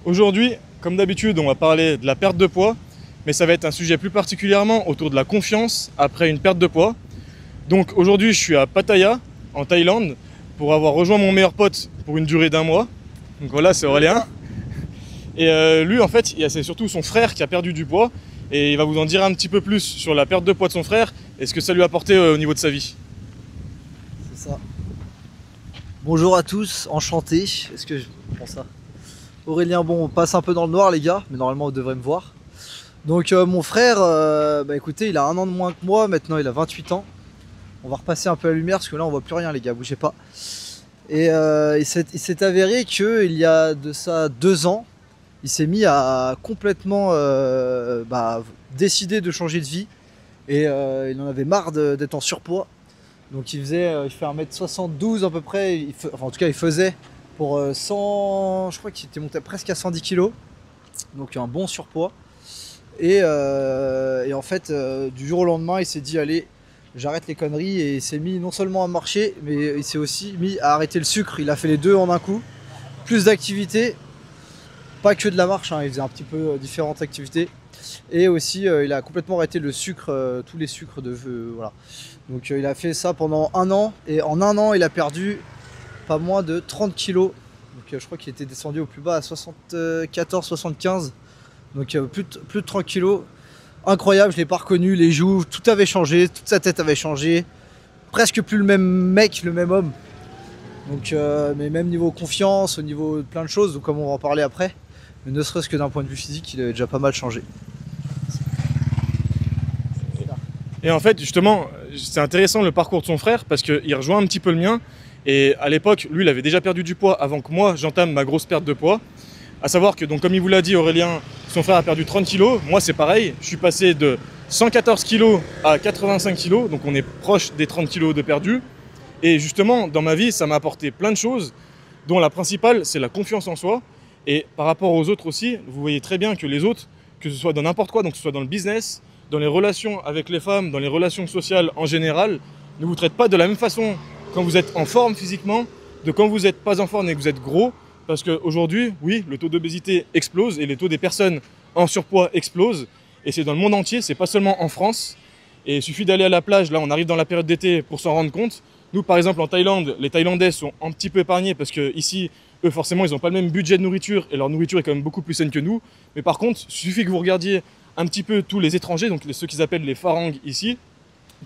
Aujourd'hui, comme d'habitude, on va parler de la perte de poids, mais ça va être un sujet plus particulièrement autour de la confiance après une perte de poids. Donc aujourd'hui, je suis à Pattaya, en Thaïlande, pour avoir rejoint mon meilleur pote pour une durée d'1 mois. Donc voilà, c'est Aurélien. Et lui, en fait, c'est surtout son frère qui a perdu du poids, et il va vous en dire un petit peu plus sur la perte de poids de son frère et ce que ça lui a apporté au niveau de sa vie. C'est ça. Bonjour à tous, enchanté. Est-ce que je prends ça? Aurélien, bon, on passe un peu dans le noir les gars, mais normalement vous devrez me voir. Donc mon frère, écoutez, il a 1 an de moins que moi, maintenant il a 28 ans. On va repasser un peu la lumière parce que là on voit plus rien les gars, bougez pas. Et il s'est avéré qu'il y a de ça 2 ans, il s'est mis à complètement décider de changer de vie. Et il en avait marre d'être en surpoids. Donc il fait 1m72 à peu près, enfin en tout cas il faisait pour 100, je crois qu'il était monté presque à 110 kg. Donc un bon surpoids. Et en fait, du jour au lendemain, il s'est dit allez, j'arrête les conneries, et il s'est mis non seulement à marcher, mais il s'est aussi mis à arrêter le sucre. Il a fait les deux en un coup. Plus d'activités, pas que de la marche, hein, il faisait un petit peu différentes activités. Et aussi, il a complètement arrêté le sucre, tous les sucres voilà. Donc il a fait ça pendant 1 an, et en 1 an, il a perdu pas moins de 30 kg. Donc je crois qu'il était descendu au plus bas à 74-75. Donc plus de 30 kg. Incroyable, je ne l'ai pas reconnu, les joues, tout avait changé, toute sa tête avait changé. Presque plus le même mec, le même homme. Donc, mais même niveau confiance, au niveau de plein de choses, donc comme on va en parler après. Mais ne serait-ce que d'un point de vue physique, il avait déjà pas mal changé. Et en fait, justement, c'est intéressant le parcours de son frère parce qu'il rejoint un petit peu le mien. Et à l'époque, lui, il avait déjà perdu du poids avant que moi, j'entame ma grosse perte de poids. À savoir que, donc, comme il vous l'a dit, Aurélien, son frère a perdu 30 kg. Moi, c'est pareil. Je suis passé de 114 kg à 85 kg. Donc, on est proche des 30 kg de perdu. Et justement, dans ma vie, ça m'a apporté plein de choses, dont la principale, c'est la confiance en soi. Et par rapport aux autres aussi, vous voyez très bien que les autres, que ce soit dans n'importe quoi, donc que ce soit dans le business, dans les relations avec les femmes, dans les relations sociales en général, ne vous traitent pas de la même façon quand vous êtes en forme physiquement, de quand vous n'êtes pas en forme et que vous êtes gros. Parce qu'aujourd'hui, oui, le taux d'obésité explose et les taux des personnes en surpoids explosent. Et c'est dans le monde entier, c'est pas seulement en France. Et il suffit d'aller à la plage, là on arrive dans la période d'été pour s'en rendre compte. Nous par exemple en Thaïlande, les Thaïlandais sont un petit peu épargnés parce qu'ici, eux forcément ils n'ont pas le même budget de nourriture et leur nourriture est quand même beaucoup plus saine que nous. Mais par contre, il suffit que vous regardiez un petit peu tous les étrangers, donc ceux qu'ils appellent les farangs ici,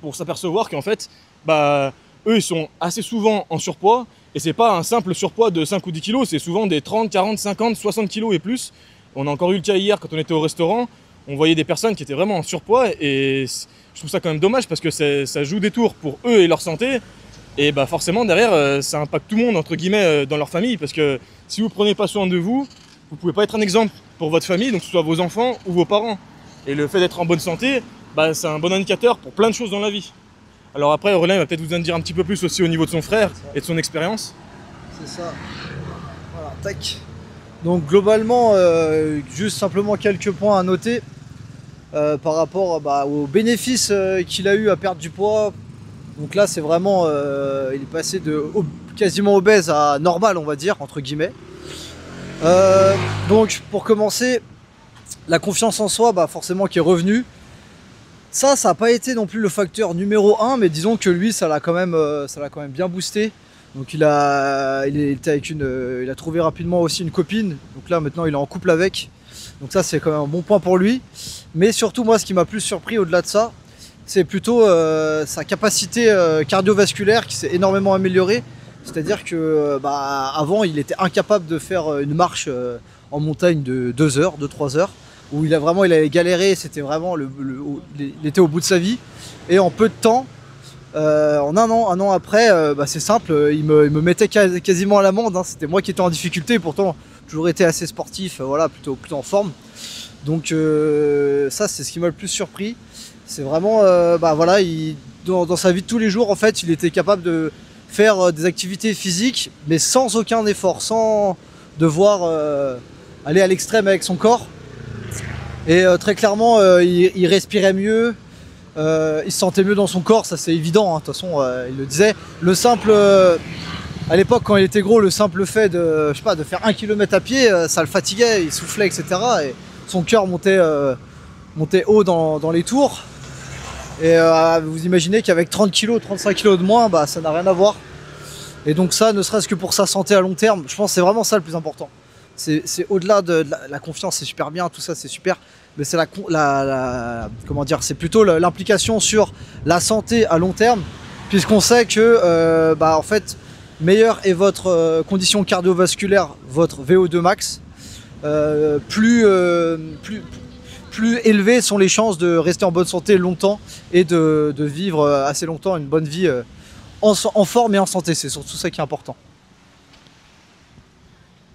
pour s'apercevoir qu'en fait, eux ils sont assez souvent en surpoids. Et c'est pas un simple surpoids de 5 ou 10 kg, c'est souvent des 30, 40, 50, 60 kg et plus. On a encore eu le cas hier quand on était au restaurant, on voyait des personnes qui étaient vraiment en surpoids et je trouve ça quand même dommage parce que ça joue des tours pour eux et leur santé. Et forcément derrière, ça impacte tout le monde entre guillemets dans leur famille parce que si vous prenez pas soin de vous, vous pouvez pas être un exemple pour votre famille, donc que ce soit vos enfants ou vos parents. Et le fait d'être en bonne santé, c'est un bon indicateur pour plein de choses dans la vie. Alors après, Aurélien va peut-être vous en dire un petit peu plus aussi au niveau de son frère et de son expérience. C'est ça. Voilà, tac. Donc globalement, juste simplement quelques points à noter par rapport aux bénéfices qu'il a eu à perdre du poids. Donc là, c'est vraiment, il est passé de quasiment obèse à normal, on va dire, entre guillemets. Donc pour commencer, la confiance en soi, forcément qui est revenue. Ça n'a pas été non plus le facteur numéro 1, mais disons que lui, ça l'a quand même bien boosté. Donc il a trouvé rapidement aussi une copine. Donc là, maintenant, il est en couple avec. Donc ça, c'est quand même un bon point pour lui. Mais surtout, moi, ce qui m'a plus surpris au-delà de ça, c'est plutôt sa capacité cardiovasculaire qui s'est énormément améliorée. C'est-à-dire que avant, il était incapable de faire une marche en montagne de 2 heures, 2-3 heures. Où il avait galéré, c'était vraiment il était au bout de sa vie. Et en peu de temps, en un an après, c'est simple, il me mettait quasiment à l'amende, hein. C'était moi qui étais en difficulté, pourtant j'ai toujours été assez sportif, voilà, plutôt en forme. Donc ça, c'est ce qui m'a le plus surpris. C'est vraiment, dans sa vie de tous les jours, en fait, il était capable de faire des activités physiques, mais sans aucun effort, sans devoir aller à l'extrême avec son corps. Et très clairement, il respirait mieux, il se sentait mieux dans son corps, ça c'est évident, hein. De toute façon, il le disait. Le simple À l'époque, quand il était gros, le simple fait de, je sais pas, de faire 1 km à pied, ça le fatiguait, il soufflait, etc. Et son cœur montait haut dans les tours. Et vous imaginez qu'avec 30 kg, 35 kg de moins, bah, ça n'a rien à voir. Et donc ça, ne serait-ce que pour sa santé à long terme, je pense que c'est vraiment ça le plus important. C'est au-delà de la confiance, c'est super bien, tout ça c'est super. Mais c'est comment dire, c'est plutôt l'implication sur la santé à long terme, puisqu'on sait que bah, en fait, meilleure est votre condition cardiovasculaire, votre VO2 max, plus élevées sont les chances de rester en bonne santé longtemps et de vivre assez longtemps une bonne vie en forme et en santé. C'est surtout ça qui est important.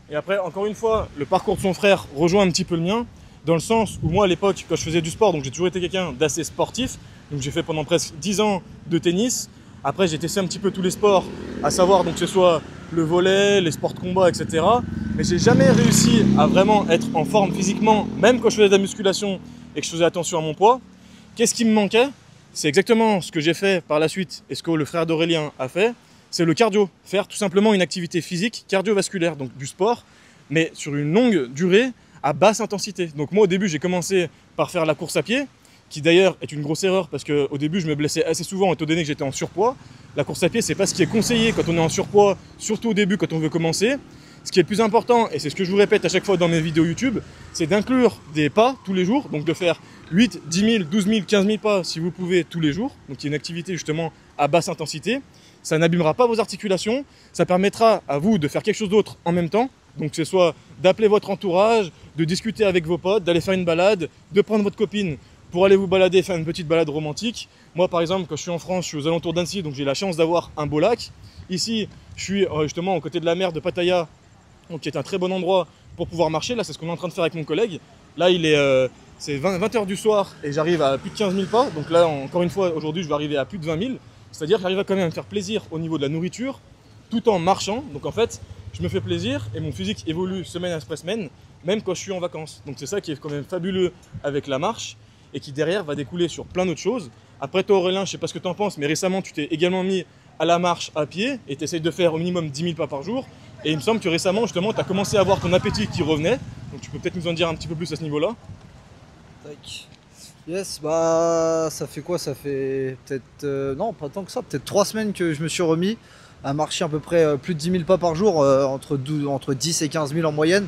Et après, encore une fois, le parcours de son frère rejoint un petit peu le mien, dans le sens où moi à l'époque, quand je faisais du sport, donc j'ai toujours été quelqu'un d'assez sportif, donc j'ai fait pendant presque 10 ans de tennis. Après j'ai testé un petit peu tous les sports, à savoir donc que ce soit le volley, les sports de combat, etc. Mais j'ai jamais réussi à vraiment être en forme physiquement, même quand je faisais de la musculation et que je faisais attention à mon poids. Qu'est-ce qui me manquait? C'est exactement ce que j'ai fait par la suite et ce que le frère d'Aurélien a fait, c'est le cardio. Faire tout simplement une activité physique cardiovasculaire, donc du sport, mais sur une longue durée, à basse intensité. Donc moi au début j'ai commencé par faire la course à pied, qui d'ailleurs est une grosse erreur parce qu'au début je me blessais assez souvent étant donné que j'étais en surpoids. La course à pied c'est pas ce qui est conseillé quand on est en surpoids, surtout au début quand on veut commencer. Ce qui est le plus important, et c'est ce que je vous répète à chaque fois dans mes vidéos YouTube, c'est d'inclure des pas tous les jours, donc de faire 8, 10 000, 12 000, 15 000 pas si vous pouvez tous les jours, donc il y a une activité justement à basse intensité. Ça n'abîmera pas vos articulations, ça permettra à vous de faire quelque chose d'autre en même temps, donc c'est soit d'appeler votre entourage, de discuter avec vos potes, d'aller faire une balade, de prendre votre copine pour aller vous balader, faire une petite balade romantique. Moi par exemple, quand je suis en France, je suis aux alentours d'Annecy, donc j'ai la chance d'avoir un beau lac. Ici, je suis justement aux côtés de la mer de Pattaya, donc qui est un très bon endroit pour pouvoir marcher. Là, c'est ce qu'on est en train de faire avec mon collègue. Là, c'est 20 h du soir et j'arrive à plus de 15 000 pas. Donc là, encore une fois, aujourd'hui, je vais arriver à plus de 20 000. C'est-à-dire que j'arrive à quand même à me faire plaisir au niveau de la nourriture, tout en marchant. Donc en fait, je me fais plaisir et mon physique évolue semaine après semaine, même quand je suis en vacances. Donc c'est ça qui est quand même fabuleux avec la marche et qui derrière va découler sur plein d'autres choses. Après toi Aurélien, je sais pas ce que tu en penses, mais récemment tu t'es également mis à la marche à pied et tu essayes de faire au minimum 10 000 pas par jour. Et il me semble que récemment, justement, tu as commencé à avoir ton appétit qui revenait. Donc tu peux peut-être nous en dire un petit peu plus à ce niveau-là. Tac. Yes, bah ça fait quoi? Ça fait peut-être, non pas tant que ça, peut-être 3 semaines que je me suis remis à marcher à peu près plus de 10 000 pas par jour, entre 10 et 15 000 en moyenne.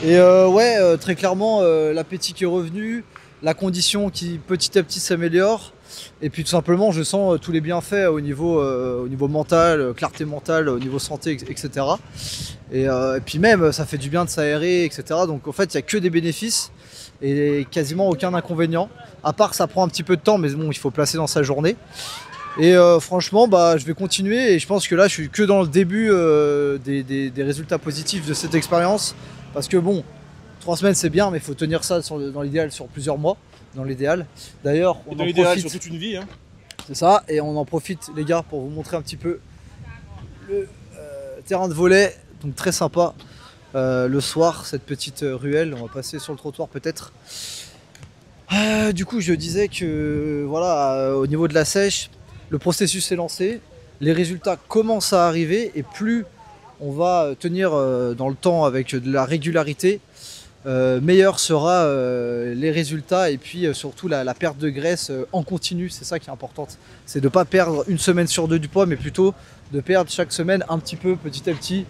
Et ouais, très clairement, l'appétit qui est revenu, la condition qui petit à petit s'améliore. Et puis tout simplement, je sens tous les bienfaits au niveau mental, clarté mentale, au niveau santé, etc. Et puis même, ça fait du bien de s'aérer, etc. Donc en fait, il n'y a que des bénéfices et quasiment aucun inconvénient. À part, ça prend un petit peu de temps, mais bon, il faut placer dans sa journée. Et franchement, bah, je vais continuer et je pense que là, je suis que dans le début des résultats positifs de cette expérience. Parce que bon, 3 semaines c'est bien, mais il faut tenir ça dans l'idéal sur plusieurs mois. Dans l'idéal. D'ailleurs, on en profite sur toute une vie. Hein. C'est ça, et on en profite les gars pour vous montrer un petit peu le terrain de volley, donc très sympa. Le soir, cette petite ruelle, on va passer sur le trottoir peut-être. Du coup, je disais que voilà, au niveau de la sèche, le processus est lancé, les résultats commencent à arriver, et plus on va tenir dans le temps avec de la régularité, meilleur sera les résultats et puis surtout la perte de graisse en continu. C'est ça qui est important, c'est de ne pas perdre une semaine sur deux du poids, mais plutôt de perdre chaque semaine un petit peu, petit à petit,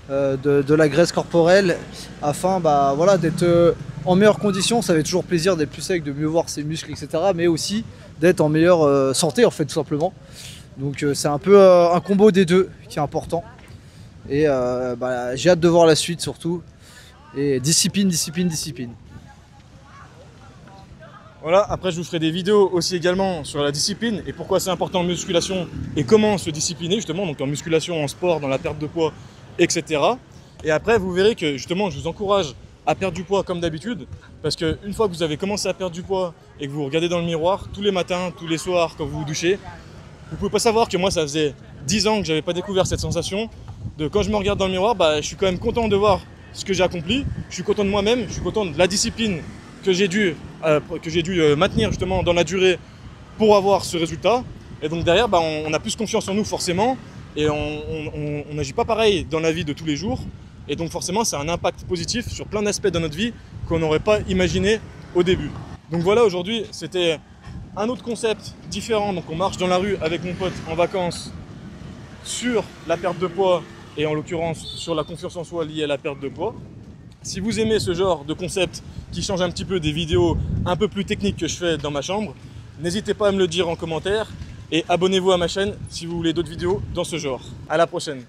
de la graisse corporelle afin bah, voilà, d'être en meilleure condition. Ça fait toujours plaisir d'être plus sec, de mieux voir ses muscles, etc., mais aussi d'être en meilleure santé en fait, tout simplement. Donc c'est un peu un combo des deux qui est important et bah, j'ai hâte de voir la suite surtout. Et discipline, discipline, discipline. Voilà, après je vous ferai des vidéos aussi également sur la discipline et pourquoi c'est important en musculation et comment se discipliner justement, donc en musculation, en sport, dans la perte de poids, etc. Et après vous verrez que justement je vous encourage à perdre du poids comme d'habitude, parce qu'une fois que vous avez commencé à perdre du poids et que vous regardez dans le miroir tous les matins, tous les soirs quand vous vous douchez, vous pouvez pas savoir que moi ça faisait 10 ans que j'avais pas découvert cette sensation de quand je me regarde dans le miroir, bah, je suis quand même content de voir ce que j'ai accompli, je suis content de moi-même, je suis content de la discipline que j'ai dû maintenir justement dans la durée pour avoir ce résultat. Et donc derrière, bah, on a plus confiance en nous forcément, et on n'agit pas pareil dans la vie de tous les jours. Et donc forcément, ça a un impact positif sur plein d'aspects de notre vie qu'on n'aurait pas imaginé au début. Donc voilà, aujourd'hui, c'était un autre concept différent. Donc on marche dans la rue avec mon pote en vacances sur la perte de poids et en l'occurrence sur la confiance en soi liée à la perte de poids. Si vous aimez ce genre de concept qui change un petit peu des vidéos un peu plus techniques que je fais dans ma chambre, n'hésitez pas à me le dire en commentaire et abonnez-vous à ma chaîne si vous voulez d'autres vidéos dans ce genre. À la prochaine.